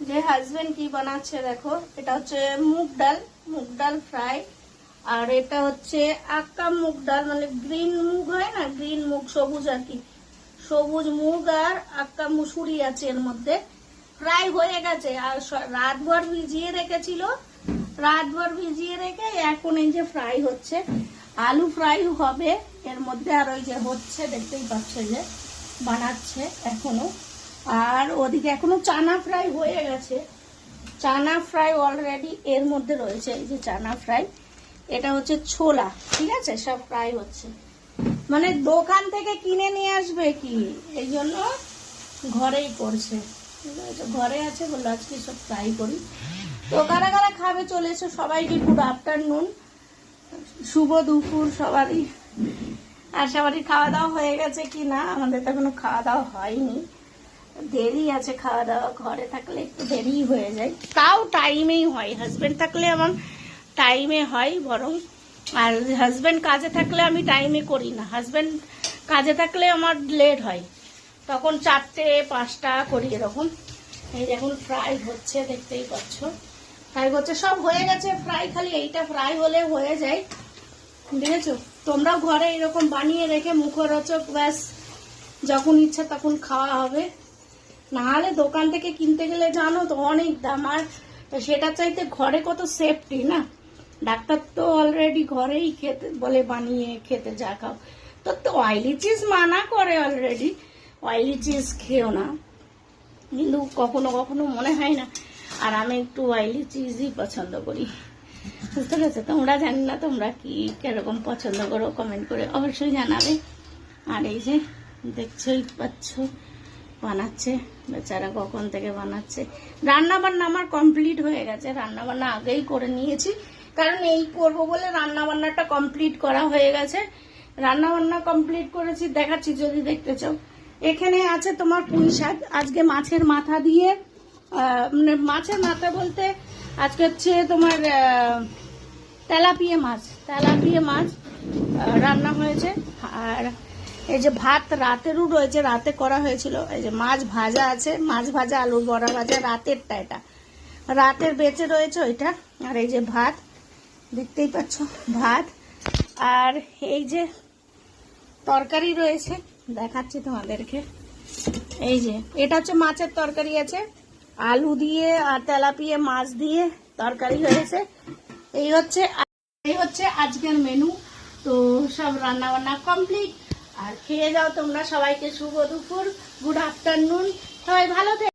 যে হাজবেন্ড কি বানাচ্ছে দেখো, এটা হচ্ছে মুগ ডাল ফ্রাই। আর এটা হচ্ছে আক্কা মুগ ডাল, মানে গ্রিন মুগ হয় না, গ্রিন মুগ সবুজ আর কি, সবুজ মুগ আর আক্কা মুসুরি আছে এর মধ্যে। ফ্রাই হয়ে গেছে আর রাতভর ভিজিয়ে রেখেছিল, রাতভর ভিজিয়ে রেখে এখন এই যে ফ্রাই হচ্ছে, আলু ফ্রাই হবে এর মধ্যে। আর ওই যে হচ্ছে দেখতেই পাচ্ছ যে বানাচ্ছে এখনো। আর ওদিকে এখনো চানা ফ্রাই হয়ে গেছে, চানা ফ্রাই অলরেডি এর মধ্যে রয়েছে। এই যে চানা ফ্রাই, এটা হচ্ছে ছোলা, ঠিক আছে, সব ফ্রাই হচ্ছে। মানে দোকান থেকে কিনে নিয়ে আসবে কি, এই জন্য ঘরেই করছে। ঘরে আছে বললো আজকে সব ফ্রাই করি। তো কারা কারা খাবে চলে এসো, সবাইকে গুড আফটারনুন, শুভ দুপুর সবারই। আর সবারই খাওয়া দাওয়া হয়ে গেছে কি না, আমাদের তো এখনো খাওয়া দাওয়া হয়নি, দেরি আছে খাওয়া দাওয়া। ঘরে থাকলে একটু দেরি হয়ে যায়, তাও টাইমেই হয়। হাজবেন্ড থাকলে আমার টাইমে হয় বরং, আর হাজবেন্ড কাজে থাকলে আমি টাইমে করি না। হাজবেন্ড কাজে থাকলে আমার লেট হয়, তখন 4টে 5টা করি এরকম। এই এখন ফ্রাই হচ্ছে দেখতেই পাচ্ছ, ফ্রাই হচ্ছে, সব হয়ে গেছে ফ্রাই, খালি এইটা ফ্রাই হলে হয়ে যায়। বুঝেছো? তোমরাও ঘরে এরকম বানিয়ে রেখে মুখরোচক, ব্যাস যখন ইচ্ছা তখন খাওয়া হবে। নাহলে দোকান থেকে কিনতে গেলে জানো তো অনেক দাম, আর সেটা চাইতে ঘরে কত সেফটি না। ডাক্তার তো অলরেডি ঘরেই খেতে বলে, বানিয়ে খেতে যা খাও। তো অয়েলি চিজ মানা করে অলরেডি, অয়েলি চিজ খেও না, কিন্তু কখনো কখনো মনে হয় না। আর আমি একটু অয়েলি চিজই পছন্দ করি, বুঝতে পেরেছো? তোমরা জানি না তোমরা কি কিরকম পছন্দ করো, কমেন্ট করে অবশ্যই জানাবে। আর এই যে দেখছোই পাচ্ছ বানাচ্ছে, বেচারা কখন থেকে বানাচ্ছে। রান্না বান্না আমার কমপ্লিট হয়ে গেছে, রান্না বান্না আগেই করে নিয়েছি, কারণ এই করবো বলে রান্না বান্নাটা কমপ্লিট করা হয়ে গেছে। রান্না বান্না কমপ্লিট করেছি, দেখাচ্ছি যদি দেখতে চাও। এখানে আছে তোমার পুঁই শাক, আজকে মাছের মাথা দিয়ে, মানে মাছের মাথা বলতে আজকে হচ্ছে তোমার তেলাপিয়া মাছ রান্না হয়েছে। আর এই যে ভাত রাতেরও রয়েছে, রাতে করা হয়েছিল। এই যে মাছ ভাজা আছে, মাছ ভাজা, আলুর বড়া ভাজা, রাতেরটা, এটা রাতের বেঁচে রয়েছে ওইটা। আর এই যে ভাত দেখতেই পাচ্ছ, ভাত। আর এই যে তরকারি রয়েছে, দেখাচ্ছি তোমাদেরকে। এই যে এটা হচ্ছে মাছের তরকারি আছে, আলু দিয়ে আর তেলাপিয়া মাছ দিয়ে তরকারি হয়েছে। এই হচ্ছে আজকের মেনু। তো সব রান্না বান্না কমপ্লিট, আর খেয়ে যাও তোমরা। সবাইকে শুভ দুপুর, গুড আফটারনুন, সবাই ভালো থেকো।